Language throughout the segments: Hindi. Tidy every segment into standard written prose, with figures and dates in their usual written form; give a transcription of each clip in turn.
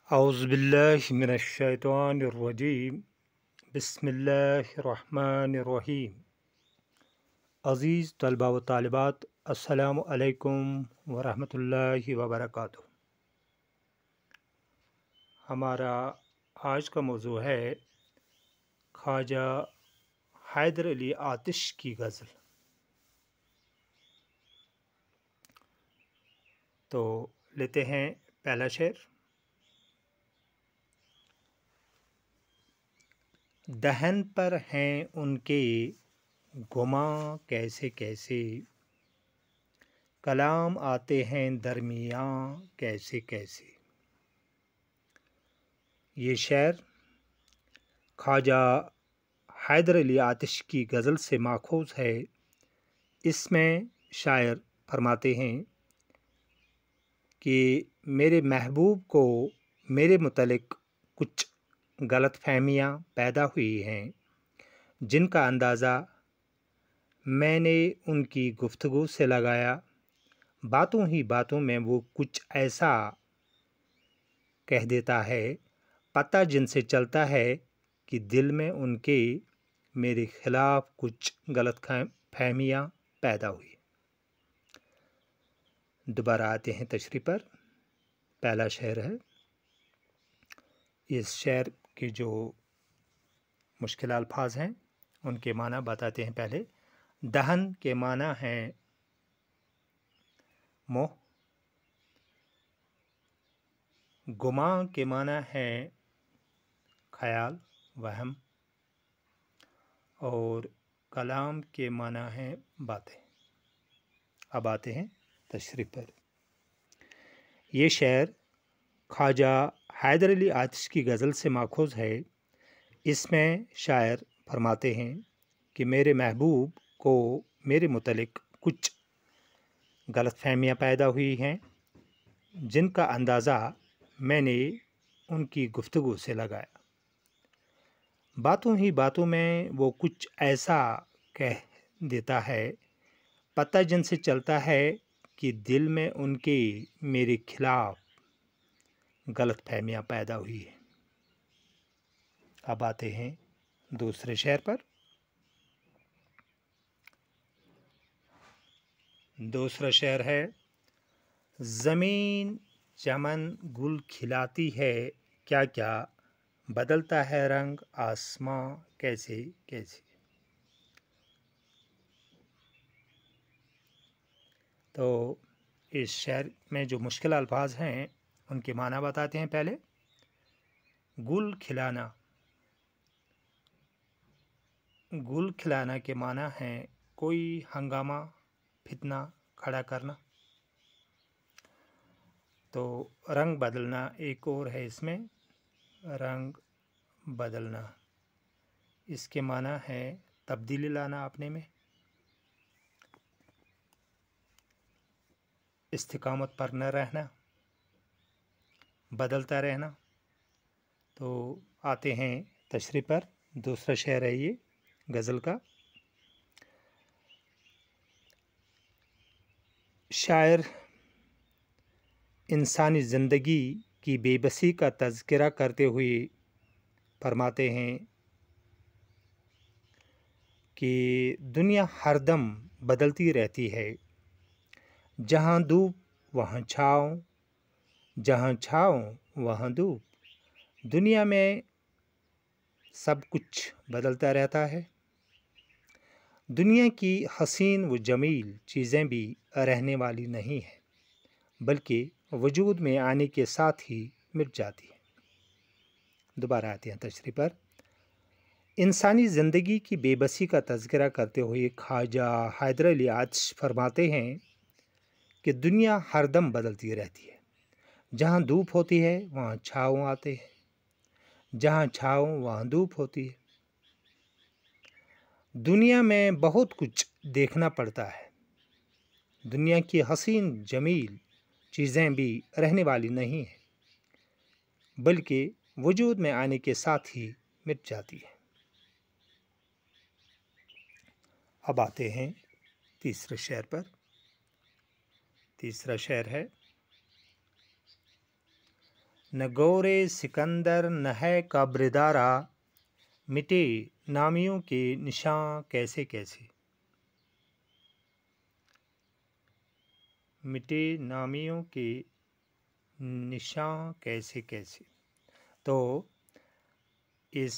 औज़ुबिल्लाहि मिनश्शैतानिर्रजीम बिस्मिल्लाहिर्रहमानिर्रहीम। अज़ीज़ तलबा व तालिबात, अस्सलामु अलैकुम व रहमतुल्लाहि व बरकातुहू। हमारा आज का मौज़ू है ख्वाजा हैदर अली आतिश की गज़ल। तो लेते हैं पहला शेर। दहन पर हैं उनके गुमां कैसे कैसे, कलाम आते हैं दरमियाँ कैसे कैसे। ये शेर ख्वाजा हैदर अली आतिश की गज़ल से माखूज़ है। इसमें शायर फरमाते हैं कि मेरे महबूब को मेरे मुतल्लिक़ कुछ गलतफ़हमियाँ पैदा हुई हैं, जिनका अंदाज़ा मैंने उनकी गुफ्तगू से लगाया। बातों ही बातों में वो कुछ ऐसा कह देता है, पता जिनसे चलता है कि दिल में उनके मेरे ख़िलाफ़ कुछ गलतफ़हमियाँ पैदा हुई। दोबारा आते हैं तशरीह पर। पहला शेर है। इस शेर के जो मुश्किल अल्फाज हैं उनके माना बताते हैं। पहले दहन के माना हैं मोह, गुमां के माना है ख्याल वहम, और कलाम के माना है बातें। अब आते हैं तशरीह पर। ये शेर ख्वाजा हैदर अली आतिश की गज़ल से माखूज़ है। इसमें शायर फरमाते हैं कि मेरे महबूब को मेरे मुतल्लिक़ कुछ गलतफ़हमियाँ पैदा हुई हैं, जिनका अंदाज़ा मैंने उनकी गुफ्तगू से लगाया। बातों ही बातों में वो कुछ ऐसा कह देता है, पता जिनसे चलता है कि दिल में उनके मेरे खिलाफ़ गलतफ़हमियाँ पैदा हुई है। अब आते हैं दूसरे शेर पर। दूसरा शेर है। ज़मीन चमन गुल खिलाती है, क्या क्या बदलता है रंग आसमां कैसे कैसे। तो इस शेर में जो मुश्किल अल्फाज हैं उनके माना बताते हैं। पहले गुल खिलाना। गुल खिलाना के माना है कोई हंगामा फितना खड़ा करना। तो रंग बदलना एक और है इसमें, रंग बदलना, इसके माना है तब्दीली लाना अपने में, इस्तिकामत पर न रहना, बदलता रहना। तो आते हैं तशरीह पर। दूसरा शेर है ये गज़ल का। शायर इंसानी ज़िंदगी की बेबसी का तज़किरा करते हुए फरमाते हैं कि दुनिया हरदम बदलती रहती है, जहाँ धूप वहाँ छाँव, जहाँ छाँव वहाँ धूप। दुनिया में सब कुछ बदलता रहता है। दुनिया की हसीन व जमील चीज़ें भी रहने वाली नहीं हैं, बल्कि वजूद में आने के साथ ही मिट जाती हैं। दोबारा आते हैं तशरीह पर। इंसानी ज़िंदगी की बेबसी का तज़किरा करते हुए ख्वाजा हैदर अली आतिश फरमाते हैं कि दुनिया हरदम बदलती रहती है। जहाँ धूप होती है वहाँ छाँव आते हैं, जहाँ छाँव वहाँ धूप होती है। दुनिया में बहुत कुछ देखना पड़ता है। दुनिया की हसीन जमील चीज़ें भी रहने वाली नहीं हैं, बल्कि वजूद में आने के साथ ही मिट जाती है। अब आते हैं तीसरे शेर पर। तीसरा शेर है। न गौरे सिकंदर न है कब्रदारा, मिटे नामियों के निशान कैसे कैसे। मिटे नामियों के निशान कैसे कैसे। तो इस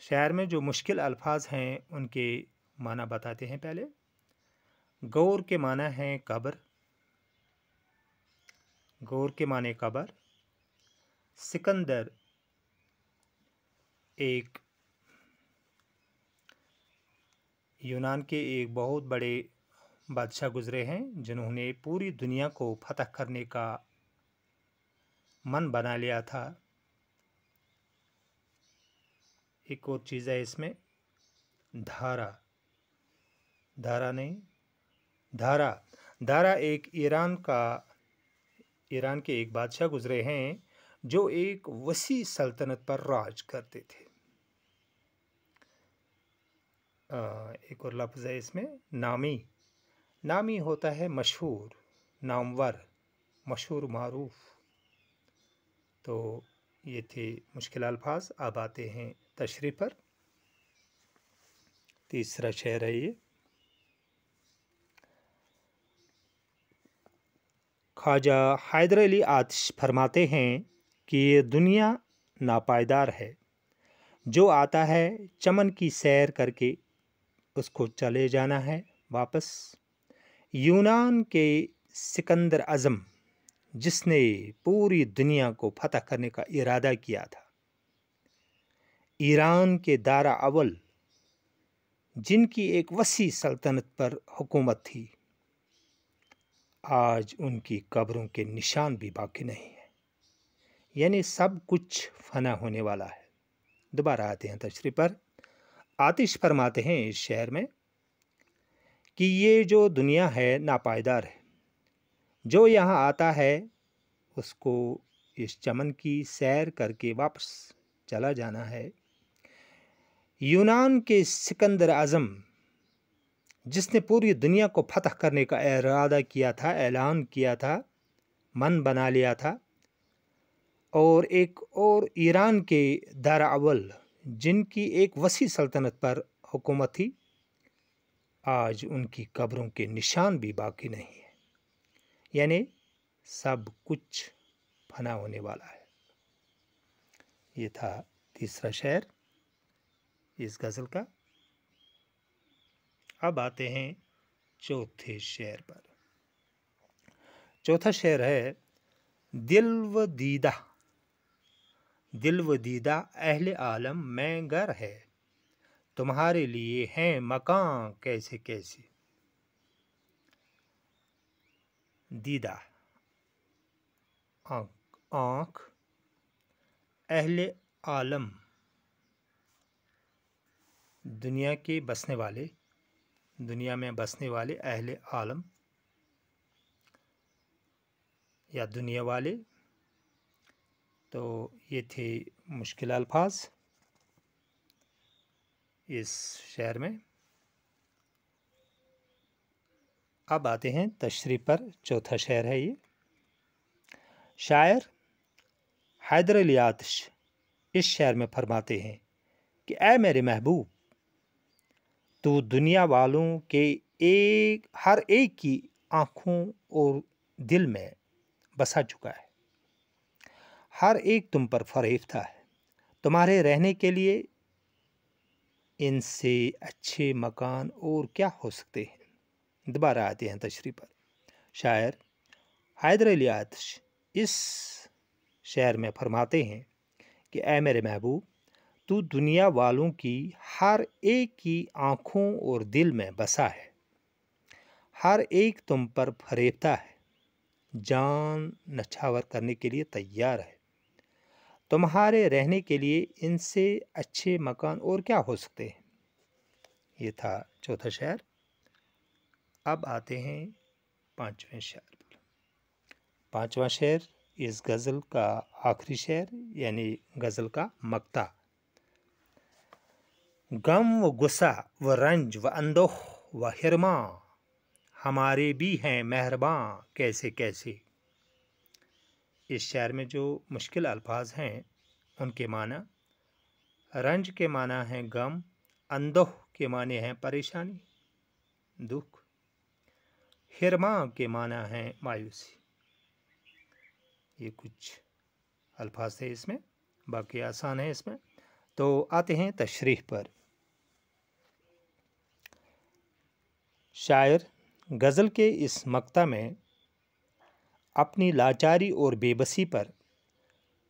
शायर में जो मुश्किल अल्फाज हैं उनके माना बताते हैं। पहले गौर के माना हैं कब्र, गौर के माने कब्र। सिकंदर एक यूनान के एक बहुत बड़े बादशाह गुजरे हैं जिन्होंने पूरी दुनिया को फतह करने का मन बना लिया था। एक और चीज़ है इसमें, धारा, धारा नहीं, धारा। धारा एक ईरान के एक बादशाह गुजरे हैं जो एक वसी सल्तनत पर राज करते थे। एक और लफ्ज़ है इसमें, नामी। नामी होता है मशहूर, नामवर, मशहूर, मारूफ। तो ये थे मुश्किल अल्फाज। अब आते हैं तशरीह पर। तीसरा शेर है ये। ख्वाजा हैदर अली आतिश फरमाते हैं कि ये दुनिया नापायदार है, जो आता है चमन की सैर करके उसको चले जाना है वापस। यूनान के सिकंदर आज़म जिसने पूरी दुनिया को फतह करने का इरादा किया था, ईरान के दारा अव्वल जिनकी एक वसी सल्तनत पर हुकूमत थी, आज उनकी कब्रों के निशान भी बाकी नहीं है। यानी सब कुछ फना होने वाला है। दोबारा आते हैं तशरीह पर। आतिश फरमाते हैं इस शेर में कि ये जो दुनिया है नापायदार है, जो यहाँ आता है उसको इस चमन की सैर करके वापस चला जाना है। यूनान के सिकंदर आज़म जिसने पूरी दुनिया को फतह करने का इरादा किया था, ऐलान किया था, मन बना लिया था, और एक और ईरान के दारा अव्वल जिनकी एक वसी सल्तनत पर हुकूमत थी, आज उनकी कब्रों के निशान भी बाकी नहीं है। यानी सब कुछ फना होने वाला है। ये था तीसरा शेर इस गज़ल का। अब आते हैं चौथे शेर पर। चौथा शेर है, दिल व दीदा। दिल व दीदा अहले आलम में घर है, तुम्हारे लिए हैं मकान कैसे कैसे। दीदा आँख, अहले आलम दुनिया के बसने वाले, दुनिया में बसने वाले, अहले आलम या दुनिया वाले। तो ये थे मुश्किल अल्फाज इस शेर में। अब आते हैं तशरीह पर। चौथा शेर है ये। शायर हैदर अली आतिश इस शेर में फरमाते हैं कि ऐ मेरे महबूब, तू दुनिया वालों के हर एक की आँखों और दिल में बसा चुका है। हर एक तुम पर फरेफ्ता है। तुम्हारे रहने के लिए इनसे अच्छे मकान और क्या हो सकते हैं। दोबारा आते हैं तशरीह पर। शायर हैदर अली आतिश इस शेर में फरमाते हैं कि ऐ मेरे महबूब, तू दुनिया वालों की हर एक की आँखों और दिल में बसा है। हर एक तुम पर फरेबता है, जान नछावर करने के लिए तैयार है। तुम्हारे रहने के लिए इनसे अच्छे मकान और क्या हो सकते हैं। ये था चौथा शेर। अब आते हैं पांचवें शेर पर। पांचवा शेर इस गज़ल का आखिरी शेर यानी गज़ल का मक्ता। गम व गुस्सा व रंज व अंदोह व हिरमा हमारे भी हैं मेहरबान कैसे कैसे। इस शेर में जो मुश्किल अल्फाज हैं उनके माना, रंज के माना है गम, अंदोह के माने हैं परेशानी, दुख, हिरमा के माना है मायूसी। ये कुछ अल्फाज थे इसमें, बाकी आसान है इसमें। तो आते हैं तशरीह पर। शायर गज़ल के इस मक्ता में अपनी लाचारी और बेबसी पर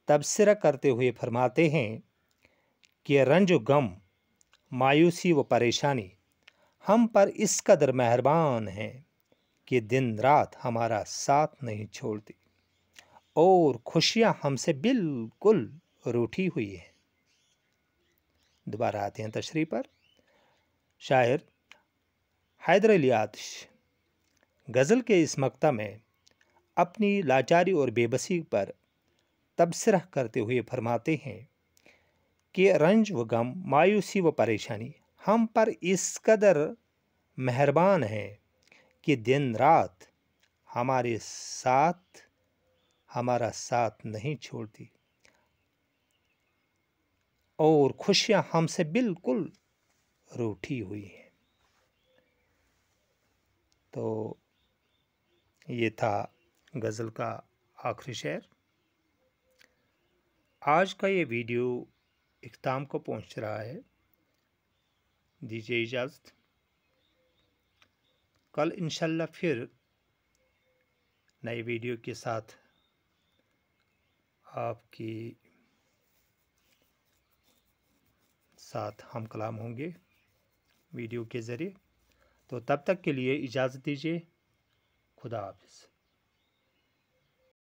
तबसरा करते हुए फरमाते हैं कि रंज व गम, मायूसी व परेशानी हम पर इस कदर मेहरबान हैं कि दिन रात हमारा साथ नहीं छोड़ती और खुशियां हमसे बिल्कुल रूठी हुई हैं। दोबारा आते हैं तशरीह पर। शायर हैदर अली आतिश गज़ल के इस मक्ता में अपनी लाचारी और बेबसी पर तबसरा करते हुए फरमाते हैं कि रंज व गम, मायूसी व परेशानी हम पर इस कदर मेहरबान हैं कि दिन रात हमारा साथ नहीं छोड़ती और खुशियां हमसे बिल्कुल रूठी हुई हैं। तो ये था गज़ल का आखिरी शेर। आज का ये वीडियो इख्ताम को पहुंच रहा है। दीजिए इजाज़त। कल इंशाल्लाह फिर नए वीडियो के साथ आपकी साथ हम कलाम होंगे वीडियो के ज़रिए। तो तब तक के लिए इजाज़त दीजिए। खुदा हाफ़िज़।